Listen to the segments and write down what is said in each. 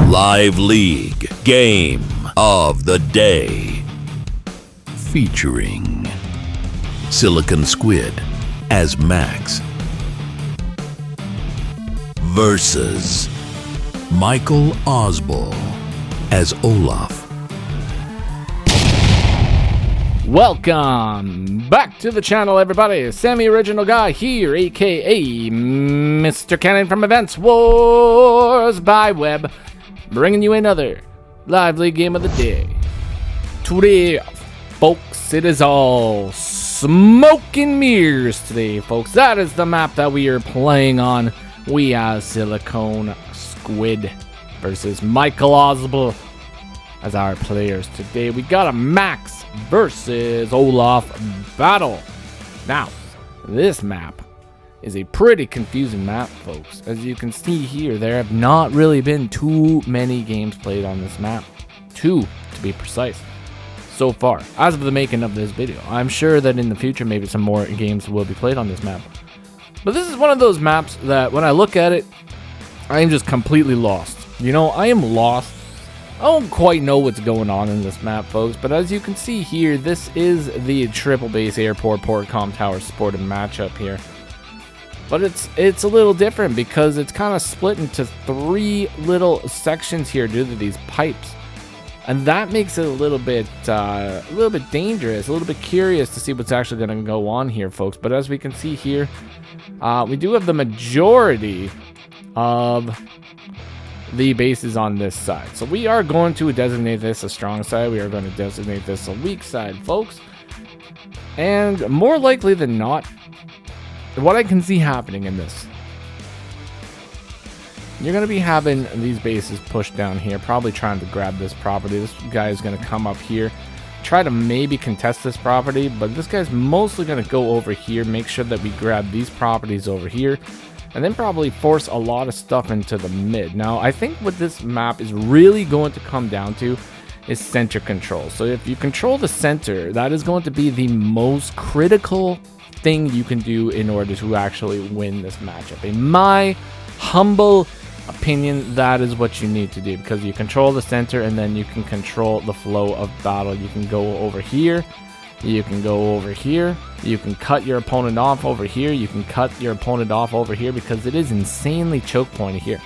Live League Game of the Day, featuring SiliconSquid as Max versus Michaelozbl as Olaf. Welcome back to the channel, everybody. Sammy Original Guy here, aka Mr. Cannon from Events Wars by Web, bringing you another Live League Game of the Day. Today, folks, it is all smoke and mirrors today, folks. That is the map that we are playing on. We have SiliconSquid versus Michaelozbl as our players today. We got a Max versus Olaf battle. Now, this map is a pretty confusing map, folks. As you can see here, there have not really been too many games played on this map. 2, to be precise, so far, as of the making of this video. I'm sure that in the future, maybe some more games will be played on this map. But this is one of those maps that when I look at it, I am just completely lost. You know, I am lost. I don't quite know what's going on in this map, folks, but as you can see here, this is the Triple Base Airport Portcom Tower Sporting matchup here. But it's a little different because it's kind of split into 3 little sections here due to these pipes. And that makes it a little bit dangerous, a little bit curious to see what's actually going to go on here, folks. But as we can see here, we do have the majority of the bases on this side. So we are going to designate this a strong side. We are going to designate this a weak side, folks. And more likely than not, what I can see happening in this, you're going to be having these bases pushed down here, probably trying to grab this property. This guy is going to come up here, try to maybe contest this property, but this guy's mostly going to go over here, make sure that we grab these properties over here, and then probably force a lot of stuff into the mid. Now, I think what this map is really going to come down to is center control. So if you control the center, that is going to be the most critical thing you can do in order to actually win this matchup. In my humble opinion, that is what you need to do, because you control the center and then you can control the flow of battle. You can go over here, you can go over here, you can cut your opponent off over here, you can cut your opponent off over here, because it is insanely choke pointy here,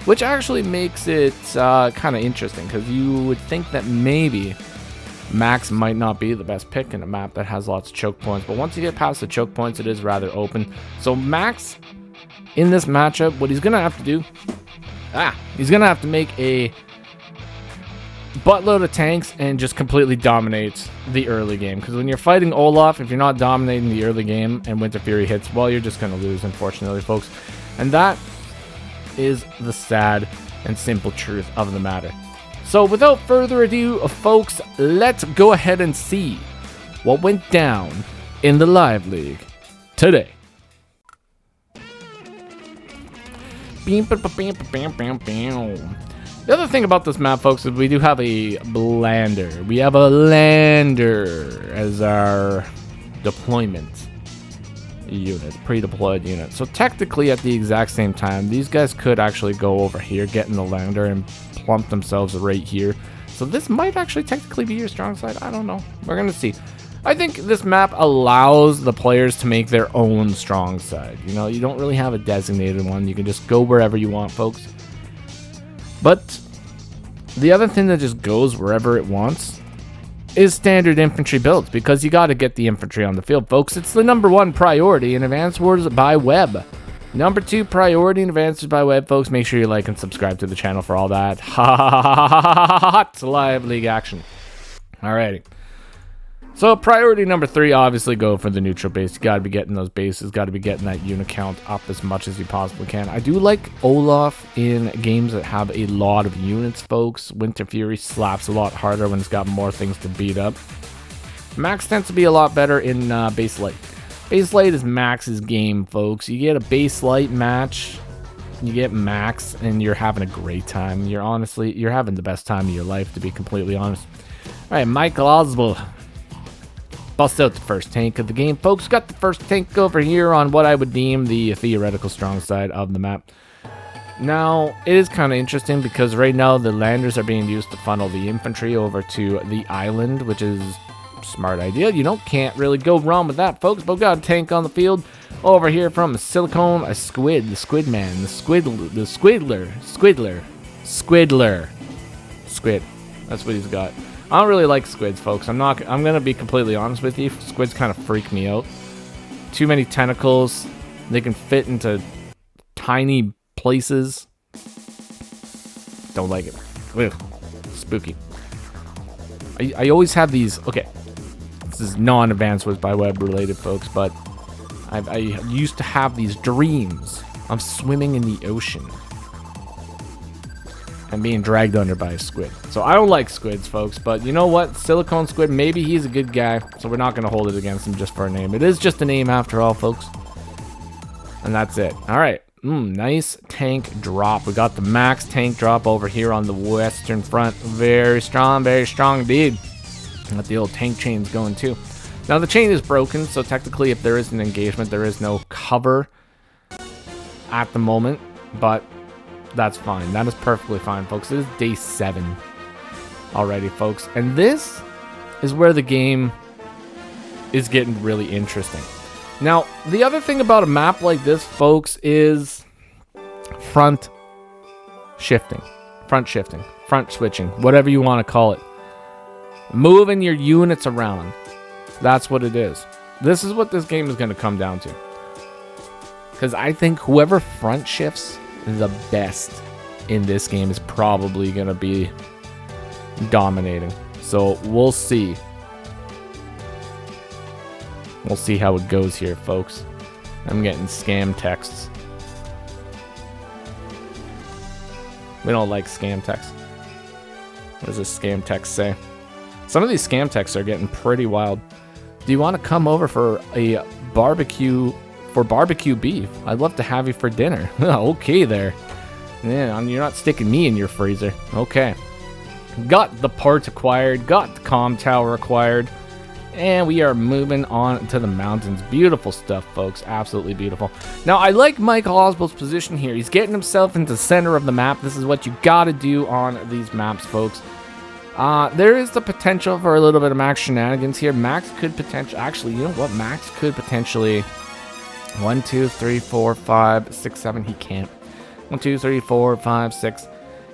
which actually makes it kind of interesting, because you would think that maybe Max might not be the best pick in a map that has lots of choke points, but once you get past the choke points, it is rather open. So Max, in this matchup, what he's gonna have to do, he's gonna have to make a buttload of tanks and just completely dominate the early game, because when you're fighting Olaf, if you're not dominating the early game and Winter Fury hits, well, you're just gonna lose, unfortunately, folks. And that is the sad and simple truth of the matter. So without further ado, folks, let's go ahead and see what went down in the Live League today. The other thing about this map, folks, is we do have a lander. We have a lander as our deployment unit, pre-deployed unit. So technically at the exact same time, these guys could actually go over here, get in the lander, and plump themselves right here. So this might actually technically be your strong side. I don't know. We're going to see. I think this map allows the players to make their own strong side. You know, you don't really have a designated one. You can just go wherever you want, folks. But the other thing that just goes wherever it wants is standard infantry builds, because you got to get the infantry on the field, folks. It's the #1 priority in Advanced Wars by Web. #2 priority in Advanced Wars by Web, folks. Make sure you like and subscribe to the channel for all that hot Live League action. Alrighty. So priority #3, obviously go for the neutral base. You got to be getting those bases, got to be getting that unit count up as much as you possibly can. I do like Olaf in games that have a lot of units, folks. Winter Fury slaps a lot harder when it's got more things to beat up. Max tends to be a lot better in base light. Base light is Max's game, folks. You get a base light match, you get Max, and you're having a great time. You're having the best time of your life, to be completely honest. All right, Michaelozbl bust out the first tank of the game, folks. Got the first tank over here on what I would deem the theoretical strong side of the map. Now, it is kind of interesting because right now the landers are being used to funnel the infantry over to the island, which is a smart idea. You can't really go wrong with that, folks. But we got a tank on the field over here from SiliconSquid, the Squid Man, the Squidler. Squid. That's what he's got. I don't really like squids, folks. I'm gonna be completely honest with you. Squids kind of freak me out. Too many tentacles. They can fit into tiny places. Don't like it. Ugh. Spooky. I always have these. Okay, this is non-advanced with by web related, folks, but I used to have these dreams of swimming in the ocean and being dragged under by a squid. So I don't like squids, folks, but you know what? SiliconSquid, maybe he's a good guy, so we're not going to hold it against him just for a name. It is just a name after all, folks. And that's it. All right. Nice tank drop. We got the max tank drop over here on the western front. Very strong indeed. Got the old tank chains going too. Now the chain is broken, so technically if there is an engagement, there is no cover at the moment, but that's fine. That is perfectly fine, folks. It is day 7 already, folks. And this is where the game is getting really interesting. Now, the other thing about a map like this, folks, is front shifting, front switching, whatever you want to call it. Moving your units around. That's what it is. This is what this game is going to come down to. Because I think whoever front shifts the best in this game is probably going to be dominating. So we'll see. We'll see how it goes here, folks. I'm getting scam texts. We don't like scam texts. What does this scam text say? Some of these scam texts are getting pretty wild. Do you want to come over for a barbecue beef? I'd love to have you for dinner. Okay there. Yeah, you're not sticking me in your freezer. Okay. Got the parts acquired. Got the comm tower acquired. And we are moving on to the mountains. Beautiful stuff, folks. Absolutely beautiful. Now, I like Michaelozbl's position here. He's getting himself into the center of the map. This is what you got to do on these maps, folks. There is the potential for a little bit of Max shenanigans here. Max could potentially... Actually, you know what? Max could potentially... 1, 2, 3, 4, 5, 6, 7. He can't. 1, 2, 3, 4, 5, 6.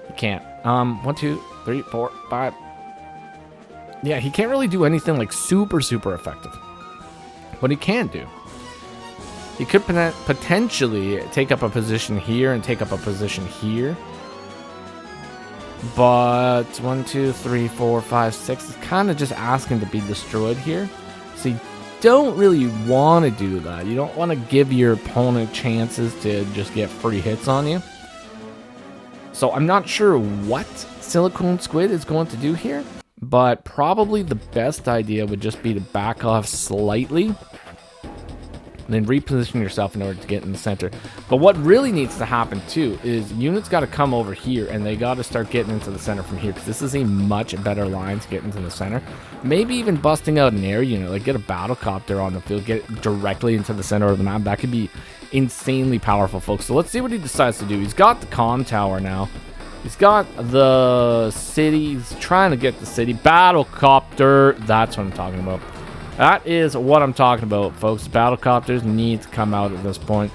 He can't. 1, 2, 3, 4, 5... Yeah, he can't really do anything like super effective. What he can do, he could potentially take up a position here and take up a position here. But 1, 2, 3, 4, 5, 6 is kind of just asking to be destroyed here. So you don't really want to do that. You don't want to give your opponent chances to just get free hits on you. So I'm not sure what SiliconSquid is going to do here. But probably the best idea would just be to back off slightly. And then reposition yourself in order to get in the center. But what really needs to happen too is units got to come over here. And they got to start getting into the center from here. Because this is a much better line to get into the center. Maybe even busting out an air unit. Like get a battlecopter on the field. Get it directly into the center of the map. That could be insanely powerful, folks. So let's see what he decides to do. He's got the comm tower now. He's got the city. He's trying to get the city. Battlecopter. That's what I'm talking about. That is what I'm talking about, folks. Battlecopters need to come out at this point.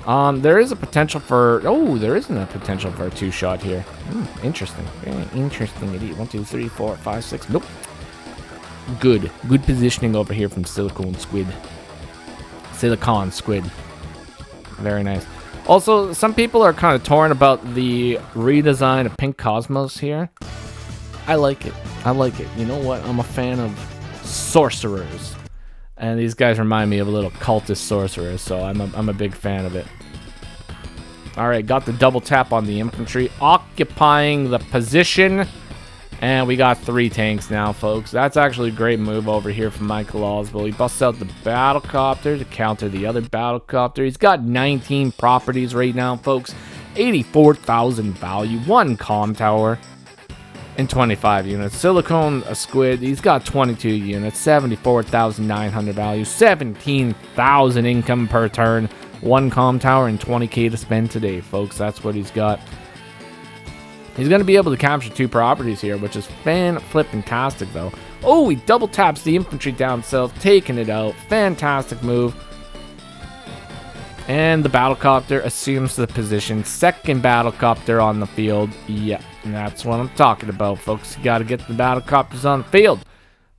There is a potential for... Oh, there isn't a potential for a 2-shot here. Interesting. Very interesting indeed. 1, 2, 3, 4, 5, 6. Nope. Good. Good positioning over here from SiliconSquid. SiliconSquid. Very nice. Also, some people are kind of torn about the redesign of Pink Cosmos here. I like it. I like it. You know what? I'm a fan of sorcerers. And these guys remind me of a little cultist sorcerers, so I'm a big fan of it. Alright, got the double tap on the infantry, occupying the position. And we got 3 tanks now, folks. That's actually a great move over here from Michaelozbl. He busts out the battlecopter to counter the other battlecopter. He's got 19 properties right now, folks. 84,000 value, 1 comm tower, and 25 units. SiliconSquid, he's got 22 units, 74,900 value, 17,000 income per turn. 1 comm tower and 20k to spend today, folks. That's what he's got. He's going to be able to capture 2 properties here, which is fan-flippin-tastic, though. Oh, he double taps the infantry down south, taking it out. Fantastic move. And the battlecopter assumes the position. 2nd battlecopter on the field. Yeah, that's what I'm talking about, folks. You got to get the battlecopters on the field.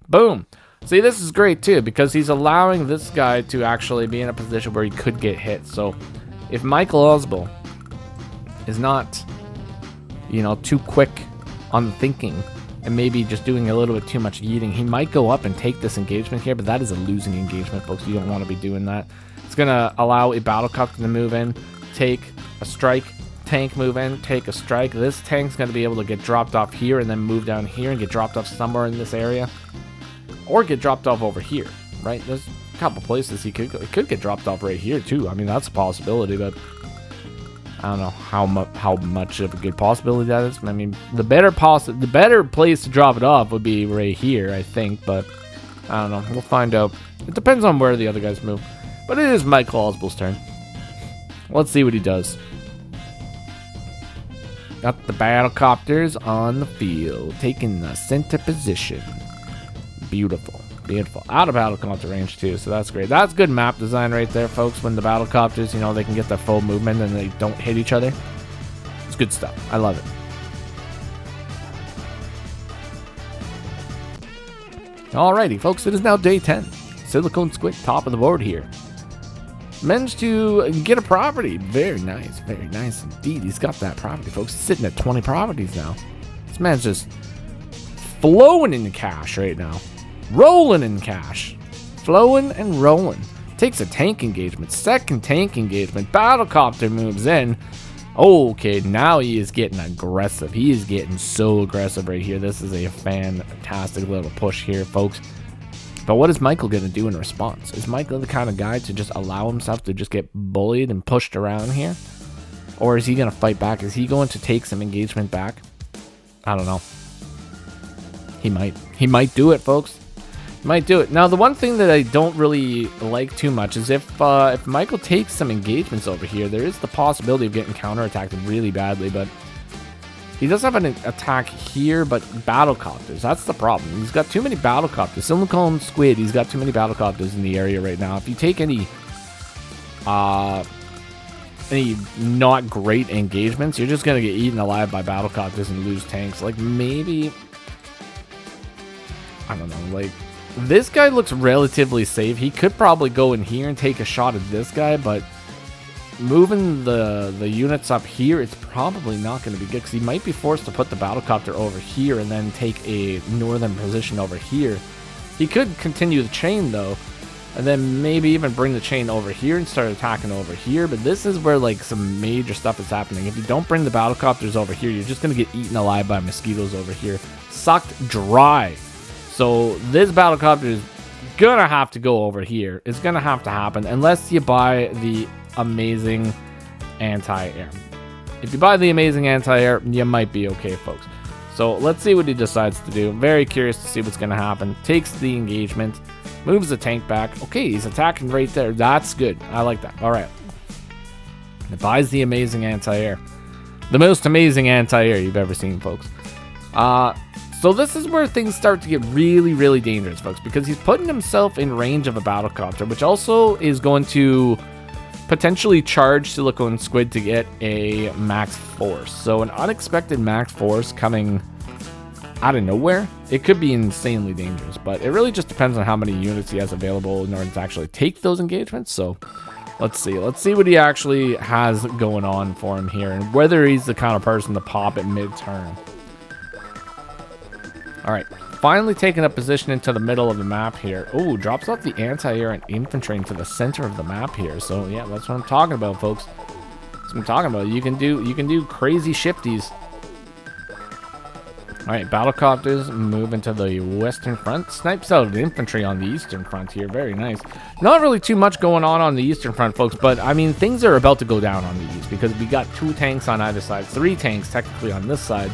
Boom. See, this is great, too, because he's allowing this guy to actually be in a position where he could get hit. So, if Michaelozbl is not, too quick on the thinking and maybe just doing a little bit too much yeeting, he might go up and take this engagement here, but that is a losing engagement, folks. You don't want to be doing that. It's going to allow a battlecopter to move in, take a strike, tank move in, take a strike. This tank's going to be able to get dropped off here and then move down here and get dropped off somewhere in this area. Or get dropped off over here, right? There's a couple places he could go. He could get dropped off right here, too. I mean, that's a possibility, but I don't know how much of a good possibility that is. I mean, the better place to drop it off would be right here, I think, but I don't know. We'll find out. It depends on where the other guys move. But it is Michaelozbl's turn. Let's see what he does. Got the battlecopters on the field, taking the center position. Beautiful. Beautiful. Out of battlecopter range, too, so that's great. That's good map design right there, folks, when the battlecopters, they can get their full movement and they don't hit each other. It's good stuff. I love it. Alrighty, folks, it is now day 10. SiliconSquid, top of the board here. Managed to get a property. Very nice indeed. He's got that property, folks. He's sitting at 20 properties now. This man's just flowing in cash right now. Rolling in cash. Flowing and rolling. Takes a tank engagement. 2nd tank engagement. Battlecopter moves in. Okay, now he is getting aggressive. He is getting so aggressive right here. This is a fantastic little push here, folks. But what is Michael going to do in response? Is Michael the kind of guy to just allow himself to just get bullied and pushed around here? Or is he going to fight back? Is he going to take some engagement back? I don't know. He might. He might do it, folks. He might do it. Now, the one thing that I don't really like too much is if Michael takes some engagements over here, there is the possibility of getting counterattacked really badly, but he does have an attack here, but battlecopters, that's the problem. He's got too many battlecopters. SiliconSquid, he's got too many battlecopters in the area right now. If you take any not great engagements, you're just going to get eaten alive by battlecopters and lose tanks. Like, maybe, I don't know, like, this guy looks relatively safe. He could probably go in here and take a shot at this guy, but moving the units up here, it's probably not going to be good because he might be forced to put the battlecopter over here and then take a northern position over here. He could continue the chain, though, and then maybe even bring the chain over here and start attacking over here, but this is where, like, some major stuff is happening. If you don't bring the battlecopters over here, you're just going to get eaten alive by mosquitoes over here. Sucked dry. So this battlecopter is going to have to go over here. It's going to have to happen unless you buy the amazing anti-air. If you buy the amazing anti-air, you might be okay, folks. So let's see what he decides to do. Very curious to see what's going to happen. Takes the engagement. Moves the tank back. Okay, he's attacking right there. That's good. I like that. All right. It buys the amazing anti-air. The most amazing anti-air you've ever seen, folks. So this is where things start to get really, really dangerous, folks, because he's putting himself in range of a battlecopter, which also is going to potentially charge SiliconSquid to get a max force. So an unexpected max force coming out of nowhere, it could be insanely dangerous, but it really just depends on how many units he has available in order to actually take those engagements. So let's see what he actually has going on for him here and whether he's the kind of person to pop at mid-turn. All right, finally taking a position into the middle of the map here. Oh, drops off the anti-air and infantry into the center of the map here. So yeah, that's what I'm talking about, folks. That's what I'm talking about. You can do crazy shifties. All right, battlecopters move into the western front. Snipes out the infantry on the eastern front here. Very nice. Not really too much going on the eastern front, folks, but I mean, things are about to go down on the east because we got 2 tanks on either side, 3 tanks technically on this side.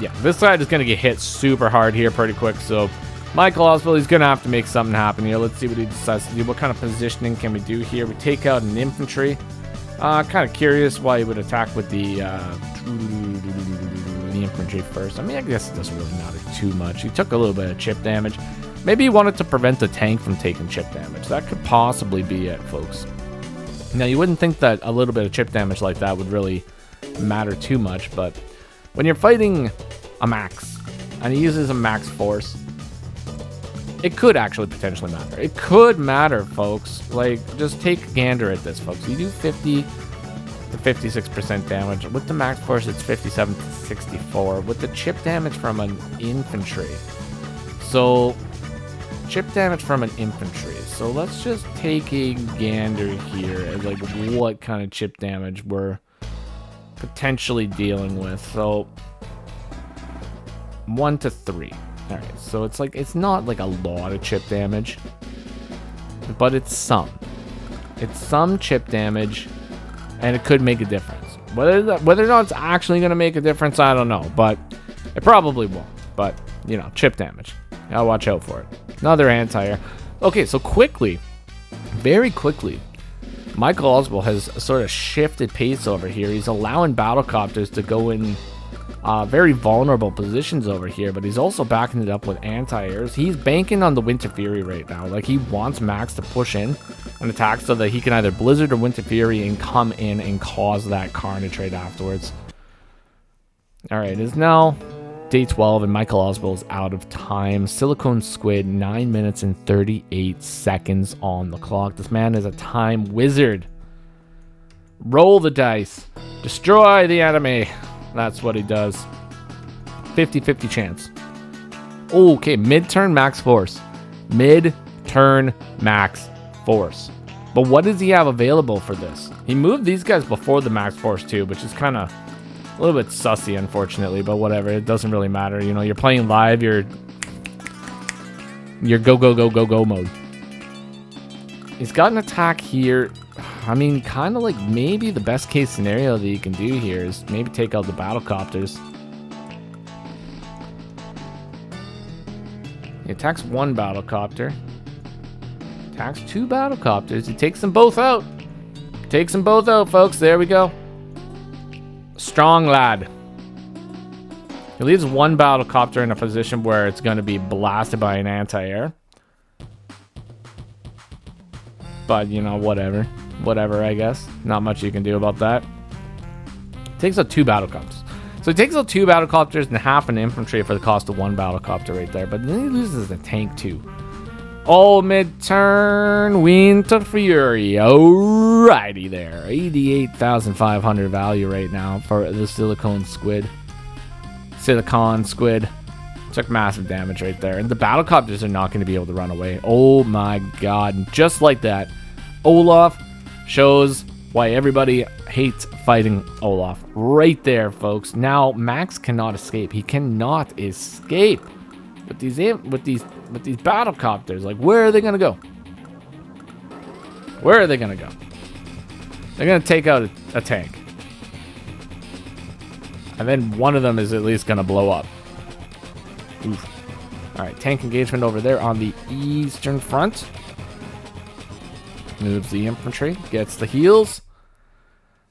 Yeah, this side is going to get hit super hard here pretty quick, so Michaelozbl, he's going to have to make something happen here. Let's see what he decides to do. What kind of positioning can we do here? We take out an infantry. Kind of curious why he would attack with the infantry first. I mean, I guess it doesn't really matter too much. He took a little bit of chip damage. Maybe he wanted to prevent the tank from taking chip damage. That could possibly be it, folks. Now, you wouldn't think that a little bit of chip damage like that would really matter too much, but when you're fighting a max and he uses a max force, it could actually potentially matter. It could matter, folks. Like, just take a gander at this, folks. You do 50 to 56% damage. With the max force, it's 57 to 64. With the chip damage from an infantry. So, chip damage from an infantry. So, let's just take a gander here at, like, what kind of chip damage we're potentially dealing with. So, 1 to 3. Alright, so it's not like a lot of chip damage, but it's some. It's some chip damage, and it could make a difference. Whether or not it's actually going to make a difference, I don't know, but it probably won't. But, you know, chip damage. Gotta watch out for it. Another anti-air. Okay, so quickly, very quickly, Michaelozbl has sort of shifted pace over here. He's allowing battlecopters to go in very vulnerable positions over here, but he's also backing it up with anti-airs. He's banking on the Winter Fury right now. Like, he wants Max to push in and attack so that he can either Blizzard or Winter Fury and come in and cause that carnage right afterwards. Alright, it is now day 12 and Michaelozbl is out of time. SiliconSquid, 9 minutes and 38 seconds on the clock. This man is a time wizard. Roll the dice. Destroy the enemy. That's what he does. 50-50 chance. Okay, mid-turn max force. Mid-turn max force. But what does he have available for this? He moved these guys before the max force too, which is kind of a little bit sussy, unfortunately, but whatever. It doesn't really matter. You know, you're playing live, you're go mode. He's got an attack here. I mean, kind of like maybe the best case scenario that you can do here is maybe take out the battlecopters. He attacks one battlecopter. Attacks two battlecopters. He takes them both out. Takes them both out, folks. There we go. Strong lad. He leaves one battlecopter in a position where it's going to be blasted by an anti-air. But, you know, whatever. Whatever, I guess. Not much you can do about that. Takes out two battlecopters. So he takes out two battlecopters and half an infantry for the cost of one battlecopter right there. But then he loses the tank too. Oh, mid-turn Winter Fury. Alrighty there. 88,500 value right now for the SiliconSquid. SiliconSquid. Took massive damage right there. And the battlecopters are not going to be able to run away. Oh my god. Just like that, Olaf shows why everybody hates fighting Olaf. Right there, folks. Now, Max cannot escape. He cannot escape with these battlecopters. Like, where are they going to go? Where are they going to go? They're going to take out a tank. And then one of them is at least going to blow up. Oof. Alright, tank engagement over there on the eastern front. Moves the infantry, gets the heals.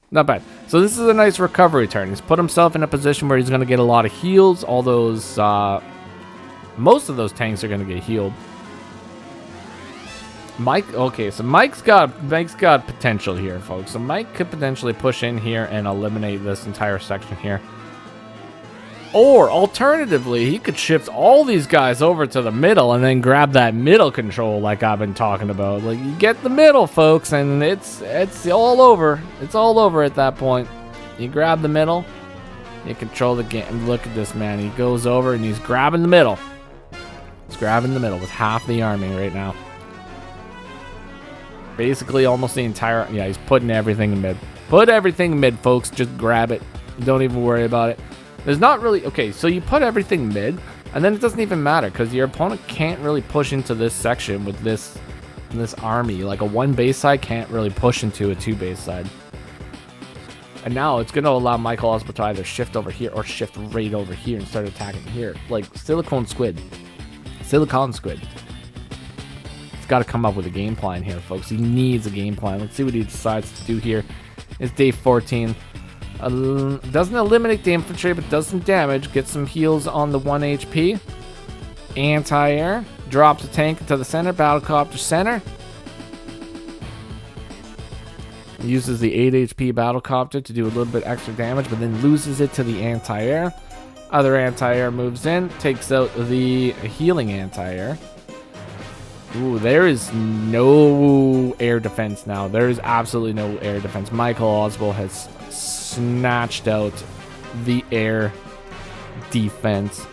Not bad. So this is a nice recovery turn. He's put himself in a position where he's going to get a lot of heals. All those, most of those tanks are going to get healed. Mike, okay, so Mike's got potential here, folks. So Mike could potentially push in here and eliminate this entire section here. Or, alternatively, he could shift all these guys over to the middle and then grab that middle control like I've been talking about. Like, you get the middle, folks, and it's all over. It's all over at that point. You grab the middle, you control the game. Look at this, man. He goes over and he's grabbing the middle. He's grabbing the middle with half the army right now. Basically, almost the entire... Yeah, he's putting everything in mid. Put everything in mid, folks. Just grab it. Don't even worry about it. There's not really... Okay, so you put everything mid, and then it doesn't even matter, because your opponent can't really push into this section with this army. Like, a one base side can't really push into a two base side. And now it's going to allow Michaelozbl to either shift over here or shift right over here and start attacking here. Like, SiliconSquid. SiliconSquid. He's got to come up with a game plan here, folks. He needs a game plan. Let's see what he decides to do here. It's day 14. Doesn't eliminate the infantry, but does some damage. Gets some heals on the 1 HP. Anti-air. Drops a tank into the center. Battlecopter center. Uses the 8 HP battlecopter to do a little bit extra damage, but then loses it to the anti-air. Other anti-air moves in, takes out the healing anti-air. Ooh, there is no air defense now. There is absolutely no air defense. Michaelozbl has snatched out the air defense.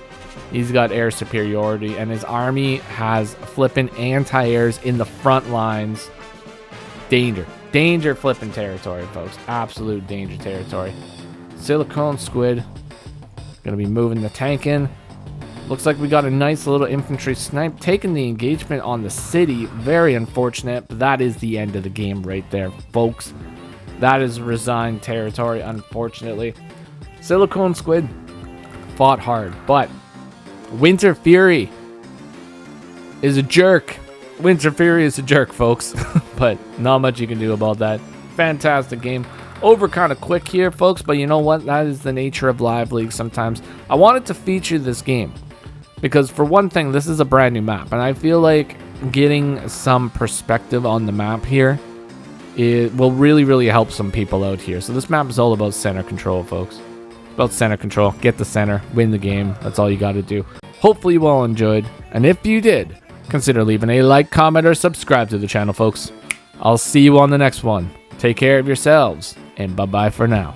He's got air superiority, and his army has flipping anti-airs in the front lines. Danger flipping territory, folks. Absolute danger territory. SiliconSquid gonna be moving the tank in. Looks like we got a nice little infantry snipe taking the engagement on the city. Very unfortunate, but that is the end of the game right there, folks. That is resigned territory, unfortunately. SiliconSquid fought hard, but Winter Fury is a jerk. Winter Fury is a jerk, folks. But not much you can do about that. Fantastic game. Over kind of quick here, folks, but you know what? That is the nature of Live League sometimes. I wanted to feature this game because, for one thing, this is a brand new map, and I feel like getting some perspective on the map here, it will really help some people out here. So this map is all about center control, folks. It's about center control. Get the center, win the game. That's all you got to do. Hopefully you all enjoyed, and if you did, consider leaving a like, comment, or subscribe to the channel, folks. I'll see you on the next one. Take care of yourselves, and bye-bye for now.